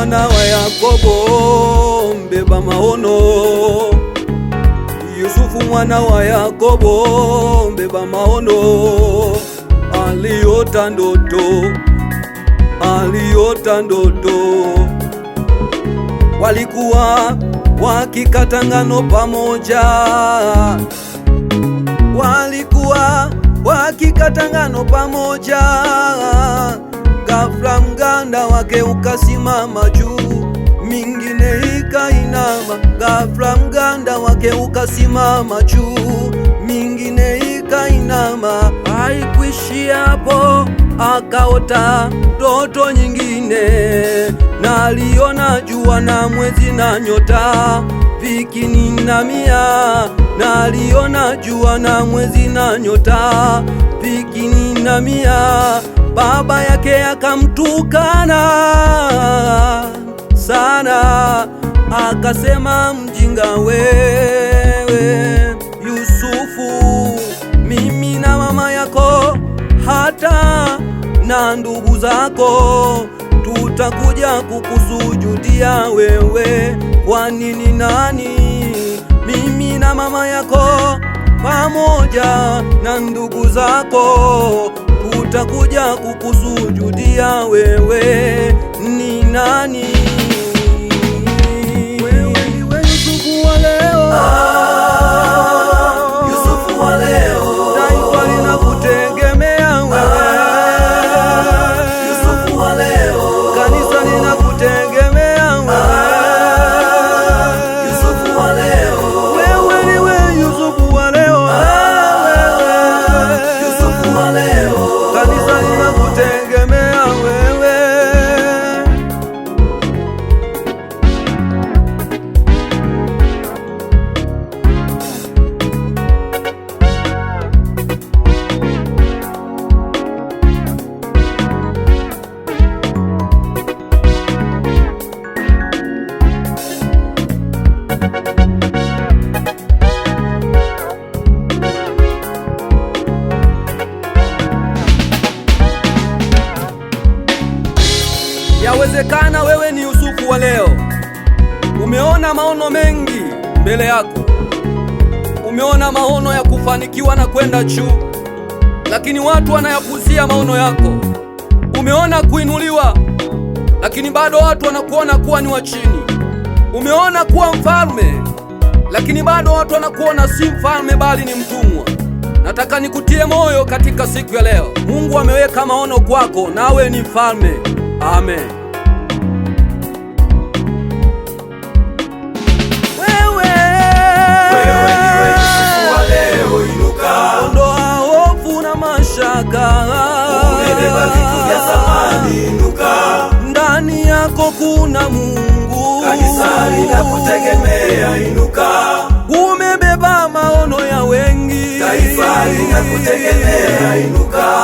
mwana wa Yakobo, mbeba maono. Yusufu mwana wa Yakobo, mbeba maono. Aliota ndoto. Walikuwa wakikata ngano pamoja, ghafla mganda wake ukasimama juu, mingine ikainama. Ghafla mganda wake ukasimama juu, mingine ikainama. Haikuishia hapo, akaota ndoto nyingine, na aliona jua na mwezi na nyota vikininamia. Na aliona jua na mwezi na nyota vikininamia. Baba yake akamtukana sana, akasema, mjinga wewe Yusufu, mimi na mama yako hata na ndugu zako tutakuja kukusujudia wewe. Kwa nini? Nani? Mimi na mama yako pamoja na ndugu zako tutakuja kukusujudia wewe. Ni nani? Wewe ndiwe Yusufu wa leo. Yusufu wa leo. Taifa linakutegemea wewe. Yusufu wa leo. Kanisa linakutegemea wewe. Yusufu wa leo. Wewe ndiwe Yusufu wa leo. Yusufu wa leo. Kanisa linakutegemea wewe. Yawezekana wewe ni Yusufu wa leo. Umeona maono mengi mbele yako, umeona maono ya kufanikiwa na kwenda juu, lakini watu wanayapuzia maono yako. Umeona kuinuliwa, lakini bado watu wanakuona kuwa ni wa chini. Umeona kuwa mfalme, lakini bado watu wanakuona si mfalme bali ni mtumwa. Nataka nikutie moyo katika siku ya leo. Mungu ameweka maono kwako, nawe ni mfalme. Amen. Wewe ndiwe Yusufu wa leo. Inuka, ondoa hofu na mashaka. Umebeba vitu vya thamani. Inuka, ndani yako kuna Mungu. Kanisa linakutegemea. Inuka, umebeba maono ya wengi. Taifa linakutegemea. Inuka,